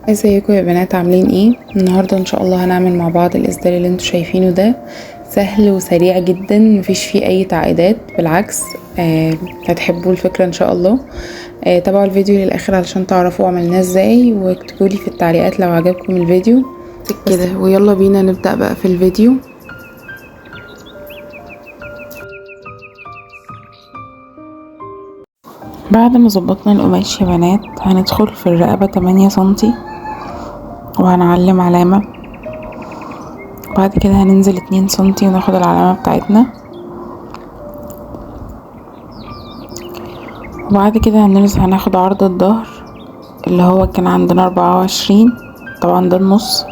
ازيكم يا بنات، عاملين ايه؟ النهارده ان شاء الله هنعمل مع بعض الاسدال اللي انتوا شايفينه ده. سهل وسريع جدا، مفيش فيه اي تعقيدات، بالعكس. هتحبوا الفكره ان شاء الله. تابعوا الفيديو للاخر علشان تعرفوا عملناه ازاي، واكتبولي في التعليقات لو عجبكم الفيديو كده. ويلا بينا نبدأ بقى في الفيديو. بعد ما ظبطنا القماش يا بنات، هندخل في الرقبة 8 سنتي وهنعلم علامة. بعد كده هننزل 2 سنتي وناخد العلامة بتاعتنا. وبعد كده هناخد عرض الظهر اللي هو كان عندنا 24، طبعا ده النص.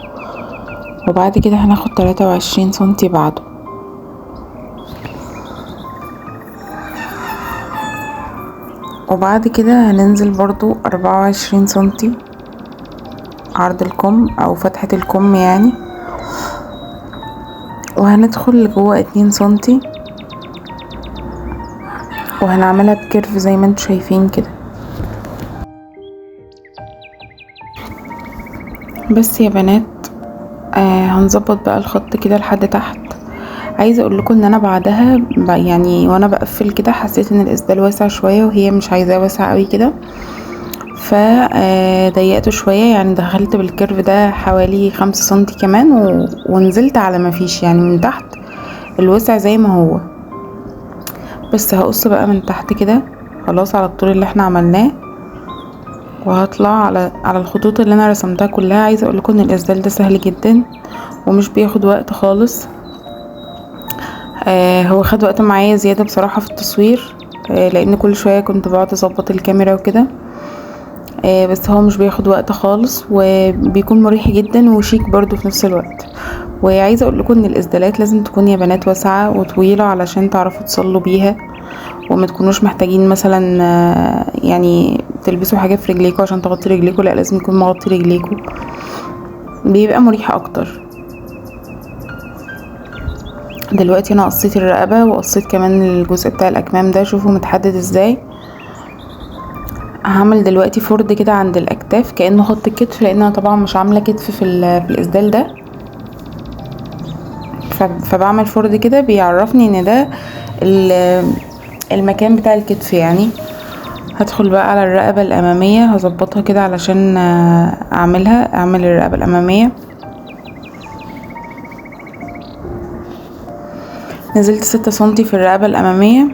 وبعد كده هناخد 23 سنتي بعده. وبعد كده هننزل برضو 24 سنتي عرض الكم او فتحة الكم يعني. وهندخل لجوه 2 سنتي وهنعملها بكيرف زي ما انتوا شايفين كده. بس يا بنات، هنظبط بقى الخط كده لحد تحت. عايزه اقول لكم ان انا بعدها يعني وانا بقفل كده حسيت ان الاسدال واسع شويه وهي مش عايزاه واسع قوي كده، فضيقته شويه، يعني دخلت بالكيرف ده حوالي 5 سنتي كمان ونزلت على ما فيش، يعني من تحت الوسع زي ما هو. بس هقص بقى من تحت كده خلاص على الطول اللي احنا عملناه، وهطلع على الخطوط اللي انا رسمتها كلها. عايزه اقول لكم ان الاسدال ده سهل جدا ومش بياخد وقت خالص. هو خد وقت معايا زياده بصراحه في التصوير، لان كل شويه كنت بقعد اظبط الكاميرا وكده. بس هو مش بياخد وقت خالص وبيكون مريح جدا وشيك برضو في نفس الوقت. وعايزه اقول لكم ان الاسدالات لازم تكون يا بنات واسعه وطويله علشان تعرفوا تصلوا بيها، وما تكونوش محتاجين مثلا يعني تلبسوا حاجه في رجليكوا عشان تغطي رجليكوا، لا لازم يكون مغطي رجليكوا، بيبقى مريح اكتر. دلوقتي انا قصيت الرقبه وقصيت كمان الجزء بتاع الاكمام ده، شوفوا متحدد ازاي. هعمل دلوقتي فرد كده عند الاكتاف كانه خط الكتف، لان انا طبعا مش عامله كتف في الاسدال ده، فبعمل فرد كده بيعرفني ان ده المكان بتاع الكتف يعني. هدخل بقى على الرقبه الاماميه، هظبطها كده علشان اعمل الرقبه الاماميه. نزلت 6 سنتي في الرقبه الاماميه،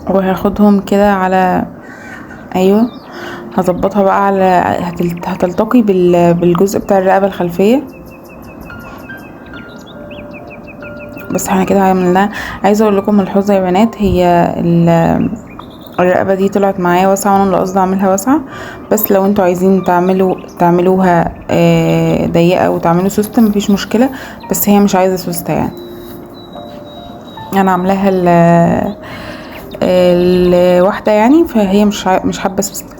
وهاخدهم كده على ايوه هظبطها بقى على هتلتقي بالجزء بتاع الرقبه الخلفيه. بس احنا كده عملناها. عايزه اقول لكم ملحوظه يا بنات، هي الرقبه دي طلعت معايا واسعه وانا اللي قصدي اعملها واسعه، بس لو انتوا عايزين تعملوها ضيقه وتعملوا سوسته مفيش مشكله، بس هي مش عايزه سوسته يعني. انا عاملاها الواحده يعني، فهي مش حابه سوسته.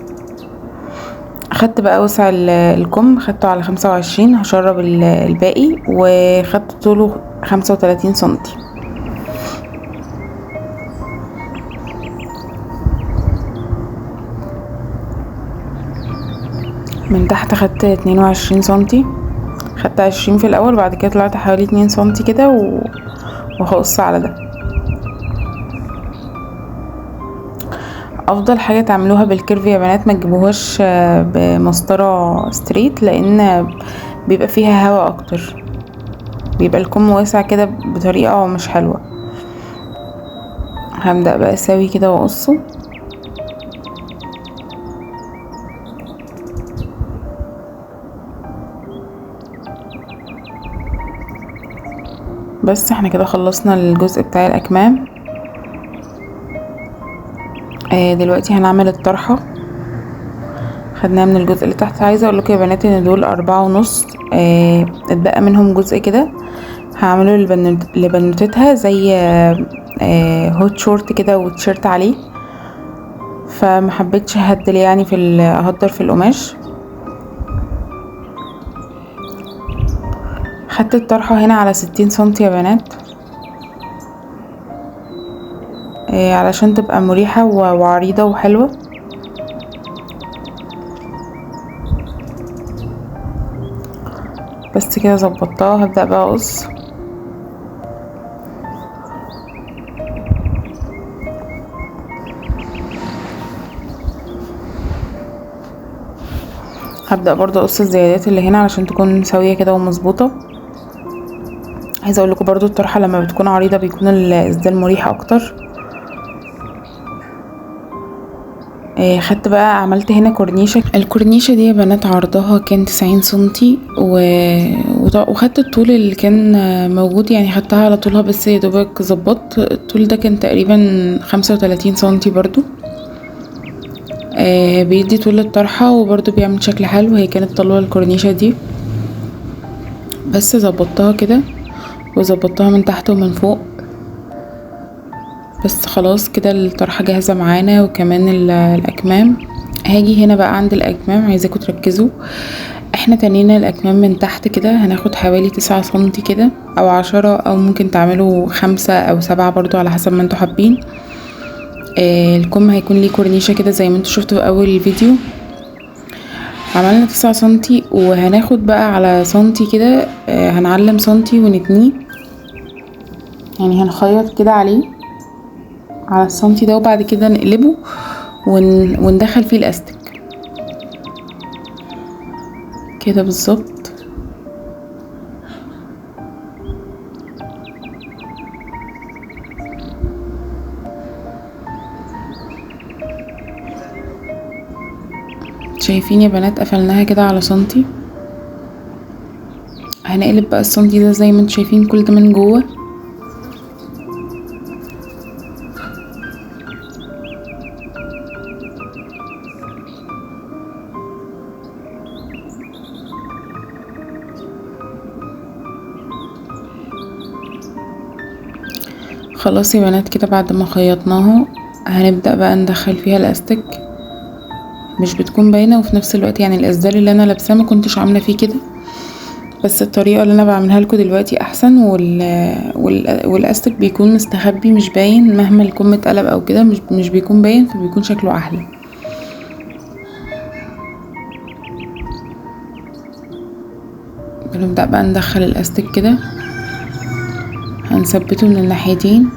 اخدت بقى وسع الكم، خدته على 25، هشرب الباقي، وخدت طوله 35 سنتي. من تحت خدت 22 سنتي، خدت 20 في الاول، بعد كده طلعت حوالي 2 سنتي كده وهقص على ده. افضل حاجه تعملوها بالكيرف يا بنات، ما تجيبوهاش بمسطره ستريت، لان بيبقى فيها هوا اكتر، بيبقى الكم واسع كده بطريقه مش حلوه. هبدأ بقى اسوي كده واقصه. بس احنا كده خلصنا الجزء بتاع الاكمام. دلوقتي هنعمل الطرحه، خدناها من الجزء اللي تحت. عايزه اقول لكم يا بنات ان دول 4.5، اتبقى منهم جزء كده هعمله لبنوتتها زي هوت شورت كده وتيشيرت عليه، فمحبتش اهدل يعني اهدر في القماش. خدت الطرحه هنا على 60 سنتي يا بنات، علشان تبقى مريحه وعريضه وحلوه. بس كده ظبطتها. هبدأ بقى اقص. هبدأ برضو اقص الزيادات اللي هنا علشان تكون سوية كده ومظبوطة. عايزة اقول لكم برضو الطرحة لما بتكون عريضة بيكون الاسدال مريح اكتر. خدت بقى عملت هنا كورنيشة. الكورنيشة دي يا بنات عرضها كان 90 سنتي وخدت الطول اللي كان موجود، يعني خدتها على طولها بس يا دوبك ظبطت الطول ده كان تقريبا 35 سنتي برضو. بيدي طول الطرحة وبرضو بيعمل شكل حلو. هي كانت طالبة الكورنيشة دي بس ظبطتها كده وظبطتها من تحت ومن فوق. بس خلاص كده الطرحة جاهزة معانا وكمان الأكمام. هاجي هنا بقى عند الأكمام، عايزاكم تركزوا. احنا تنينا الأكمام من تحت كده هناخد حوالي 9 سنتي كده او 10 او ممكن تعملوا 5 أو 7 برضو على حسب ما انتوا حابين. الكم هيكون ليه كورنيشة كده زي ما انتوا شفتوا في اول الفيديو. عملنا 9 سنتي وهناخد بقى على سنتي كده، هنعلم سنتي ونتنيه، يعني هنخيط كده عليه على السنتي ده وبعد كده نقلبه وندخل فيه الاستك كده بالظبط. شايفين يا بنات قفلناها كده على سنتي. هنقلب بقى السنتي ده زي ما انتوا شايفين كل ده من جوه. خلاص يا بنات كده بعد ما خيطناها هنبدأ بقى ندخل فيها الاستك. مش بتكون باينه وفي نفس الوقت يعني الاسدال اللي انا لابساه ما كنتش عامله فيه كده، بس الطريقه اللي انا بعملها لكم دلوقتي احسن. والاستك بيكون مستخبي مش باين مهما الكم اتقلب او كده، مش بيكون باين فبيكون شكله احلى. بنبدأ بقى ندخل الاستك كده، هنثبته من الناحيتين.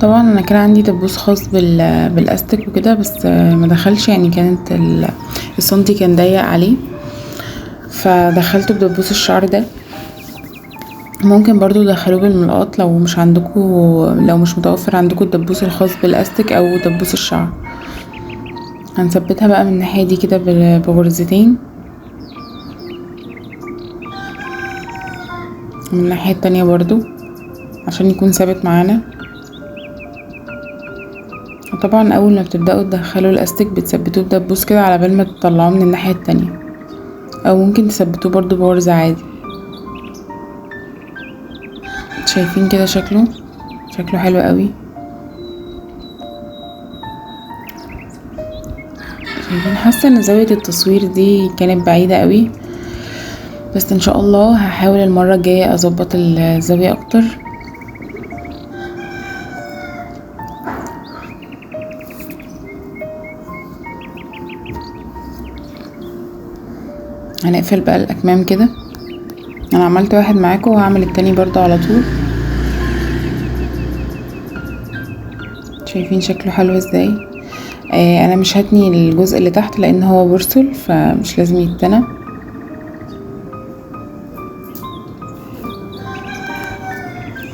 طبعا انا كان عندي دبوس خاص بالاستك وكده بس ما دخلش، يعني كانت السنتي كان ضيق عليه فدخلته بدبوس الشعر ده. ممكن برضو تدخلوه بالملقاط لو مش عندكم، لو مش متوفر عندكم الدبوس الخاص بالاستك او دبوس الشعر. هنثبتها بقى من الناحيه دي كده بغرزتين، من الناحيه التانية برضو عشان يكون ثابت معانا. وطبعا اول ما بتبداوا تدخلوا الاستك بتثبتوه بدبوس كده على بال ما تطلعوه من الناحيه التانية، او ممكن تثبتوه برضو بغرزة عادي. شايفين كده شكله حلو قوي. شايفين؟ حاسه ان زاويه التصوير دي كانت بعيده قوي، بس ان شاء الله هحاول المره الجايه اظبط الزاويه اكتر. هنقفل بقى الاكمام كده. انا عملت واحد معاكم وهعمل التاني برضو على طول. شايفين شكله حلو ازاي؟ انا مش هتني الجزء اللي تحت لان هو بورسل فمش لازم يتنى.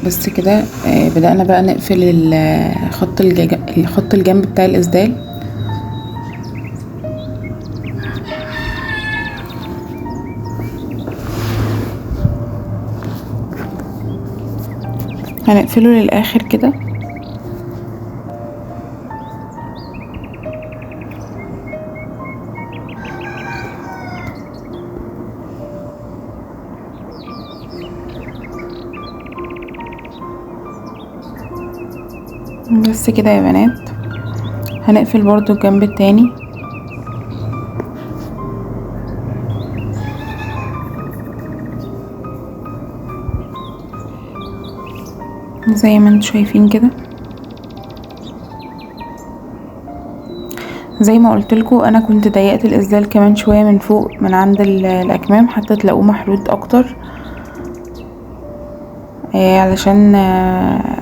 بس كده بدأنا بقى نقفل خط الجنب بتاع الاسدال. هنقفله للاخر كده. بس كده يا بنات. هنقفل برضو الجنب التاني. زي ما انتوا شايفين كده. زي ما قلتلكوا انا كنت ضيقت الاسدال كمان شوية من فوق من عند الاكمام حتى تلاقوه محدود اكتر، علشان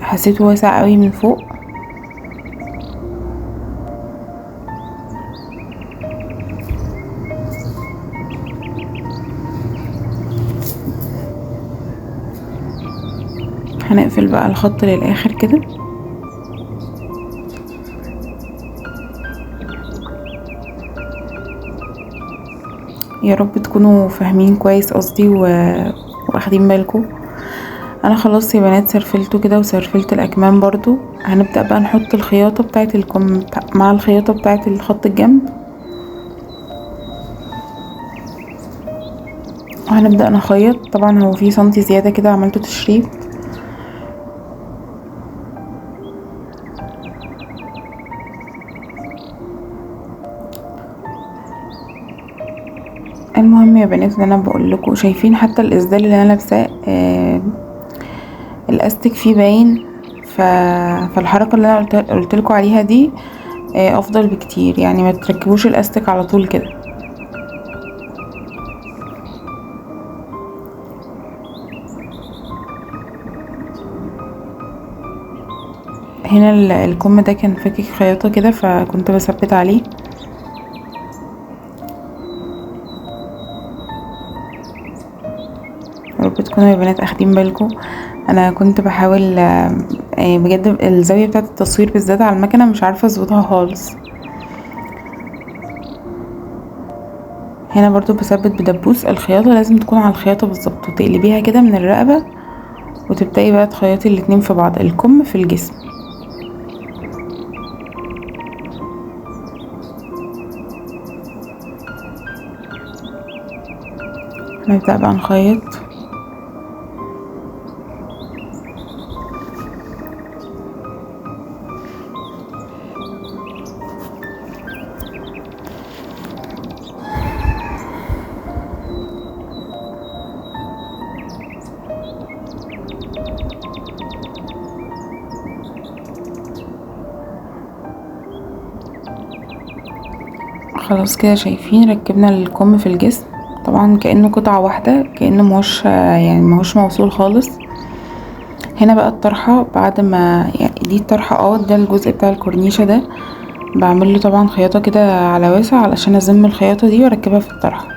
حسيته واسع قوي من فوق. هنقفل بقى الخط للاخر كده. يا رب تكونوا فاهمين كويس قصدي واخدين بالكم. انا خلاص يا بنات سرفلته كده وسرفلت الاكمام برضو. هنبدأ بقى نحط الخياطة بتاعه الكم مع الخياطة بتاعه الخط الجنب، وهنبدأ نخيط. طبعا هو في سنتي زيادة كده عملته تشريف. المهم يا بنات ان انا بقول لكم شايفين حتى الاسدال اللي انا لابساه الاستك فيه باين. فالحركه اللي انا قلت لكم عليها دي افضل بكتير، يعني ما تركبوش الاستك على طول كده. هنا الكم ده كان فاكك خياطه كده فكنت بثبت عليه. يا رب تكونوا يا بنات اخدين بالكم. انا كنت بحاول بجد الزاويه بتاعه التصوير بالذات على المكنه مش عارفه اظبطها خالص. هنا برضو بثبت بدبوس. الخياطه لازم تكون على الخياطه بالظبط وتقلبيها كده من الرقبه وتبدأي بقى تخيطي الاتنين في بعض، الكم في الجسم. هنبدأ بقى نخيط. خلاص كده شايفين ركبنا الكم في الجسم. طبعا كأنه قطعة واحدة، كأنه مهوش يعني مهوش موصول خالص. هنا بقى الطرحة بعد ما يعني دي الطرحة ده الجزء بتاع الكورنيشة ده بعمله طبعا خياطة كده على واسع علشان ازم الخياطة دي واركبها في الطرحة.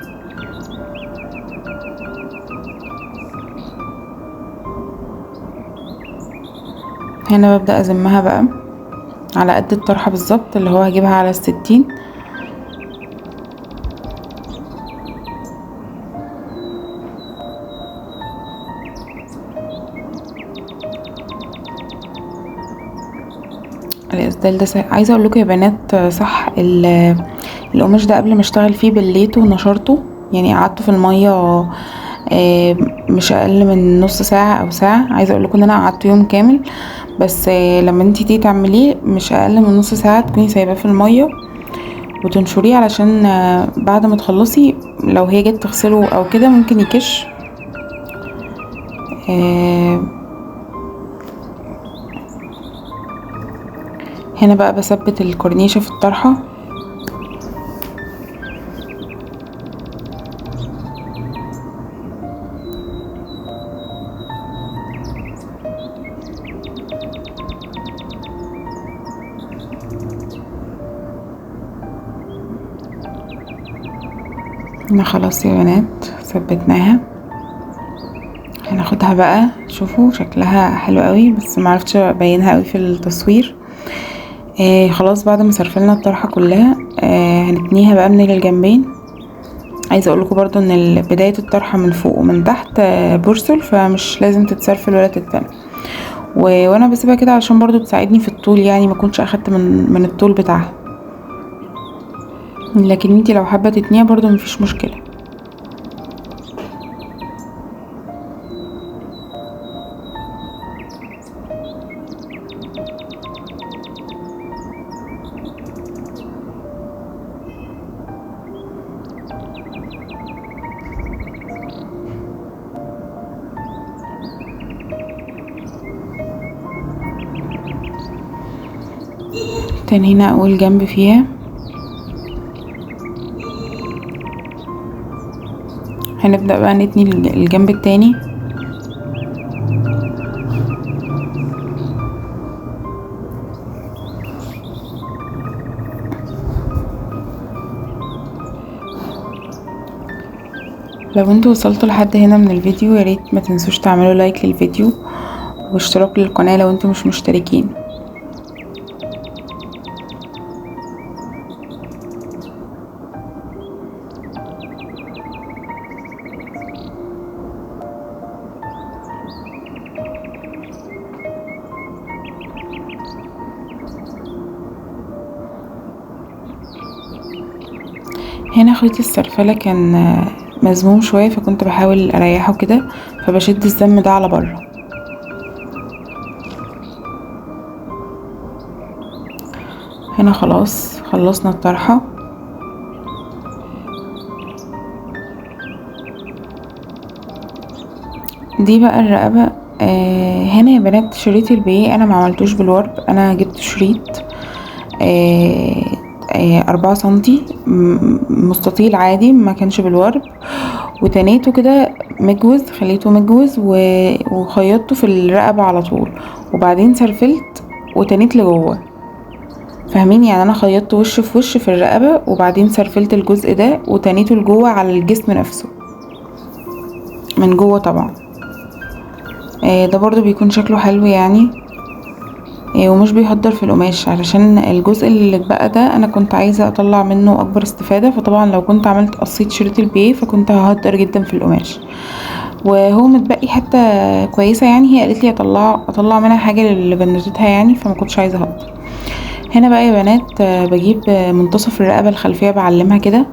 هنا ببدأ ازمها بقى على قد الطرحة بالظبط، اللي هو هجيبها على 60. الاسدال ده عايزه اقول لكم يا بنات صح القماش ده قبل ما اشتغل فيه بليته ونشرته، يعني قعدته في الميه مش اقل من نص ساعه او ساعه. عايزه اقول لكم ان انا قعدت يوم كامل، بس لما انتي تيجي تعمليه مش اقل من نص ساعه تكوني سايباه في الميه وتنشريه، علشان بعد ما تخلصي لو هي جت تغسله او كده ممكن يكش. هنا بقى بثبت الكورنيشة في الطرحة. هنا خلاص يا بنات ثبتناها. هناخدها بقى، شوفوا شكلها حلو قوي بس معرفتش ابينها قوي في التصوير. خلاص بعد ما سرفلنا الطرحة كلها هنتنيها بقى من الجنبين. عايزه اقول لكم برضو ان بدايه الطرحه من فوق ومن تحت بورسل، فمش لازم تتسرفل ولا تتنى. وانا بسيبها كده عشان برضو تساعدني في الطول، يعني ما كنتش اخدت من الطول بتاعها. لكن انتي لو حابه تتنيها برضو مفيش مشكله. تاني هنا اول جنب فيها. هنبدأ بقى نتني الجنب التاني. لو انتوا وصلتوا لحد هنا من الفيديو ياريت ما تنسوش تعملوا لايك للفيديو واشتراك للقناة لو انتوا مش مشتركين. هنا خيط السرفلة كان مزموم شوية، فكنت بحاول اريحه كده، فبشد الزم ده على بره. هنا خلاص خلصنا الطرحة. دي بقى الرقبة. هنا يا بنات شريط البيه انا ما عملتوش بالورب، انا جبت شريط 4 سنتي مستطيل عادي، ما كانش بالورب، وتنيته كده مجوز، خليته مجوز وخيطته في الرقبة على طول، وبعدين سرفلت وتنيت لجوه. فاهمين؟ يعني انا خيطت وش في وش في الرقبة، وبعدين سرفلت الجزء ده وتنيته لجوه على الجسم نفسه من جوه طبعا. ده برضو بيكون شكله حلو يعني، ومش بيهدر في القماش، علشان الجزء اللي اتبقى ده انا كنت عايزة اطلع منه اكبر استفادة، فطبعا لو كنت عملت قصيت شريط البيه فكنت ههدر جدا في القماش، وهو متبقي حتى كويسة يعني. هي قالت لي اطلع منها حاجة لبنوتتها يعني، فما كنتش عايزة اهدر. هنا بقى يا بنات بجيب منتصف الرقبة الخلفية بعلمها كده،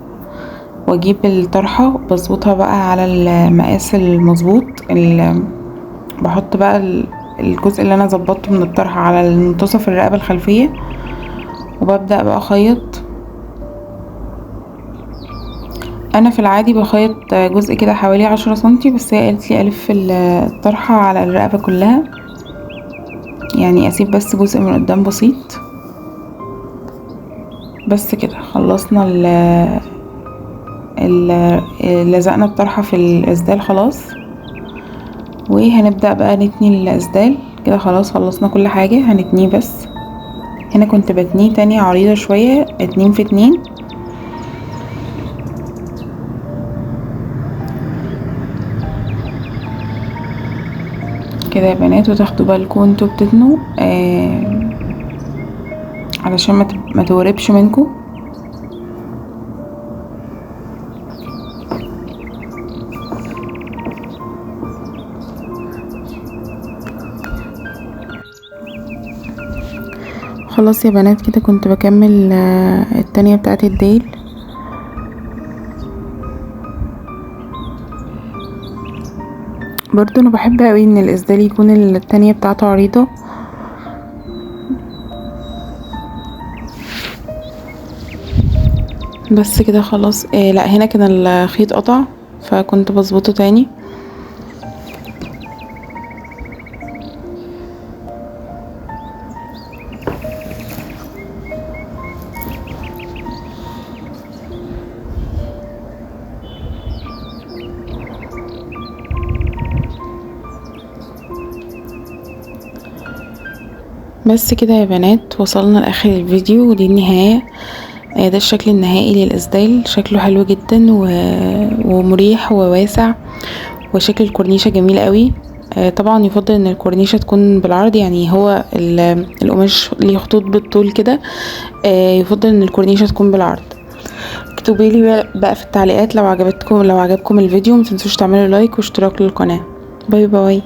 واجيب الطرحة بظبطها بقى على المقاس المظبوط، بحط بقى الجزء اللي انا ظبطته من الطرحة على منتصف الرقبة الخلفية، وببدأ بقى اخيط. انا في العادي بخيط جزء كده حوالي 10 سنتي، بس هي قالت لي الف الطرحة على الرقبة كلها، يعني اسيب بس جزء من قدام بسيط. بس كده خلصنا لزقنا الطرحة في الاسدال خلاص، وهنبدأ بقى نتني الاسدال كده. خلاص خلصنا كل حاجة، هنتنيه بس. هنا كنت بتنيه تانية عريضة شوية، 2 في 2 كده يا بنات. وتاخدوا بالكم انتوا بتتنوا علشان ما توربش منكم. خلاص يا بنات كده كنت بكمل التانية بتاعت الديل. برضو انا بحب اوي ان الاسدال يكون التانية بتاعته عريضة. بس كده خلاص. لا هنا كان الخيط قطع فكنت بظبطه تاني. بس كده يا بنات وصلنا لاخر الفيديو، ودي النهاية. ده الشكل النهائي للاسدال، شكله حلو جدا ومريح وواسع، وشكل الكورنيشة جميل قوي. طبعا يفضل ان الكورنيشة تكون بالعرض، يعني هو القماش ليه خطوط بالطول كده، يفضل ان الكورنيشة تكون بالعرض. اكتبوا لي بقى في التعليقات لو عجبكم الفيديو، متنسوش تعملوا لايك واشتراك للقناة. باي باي.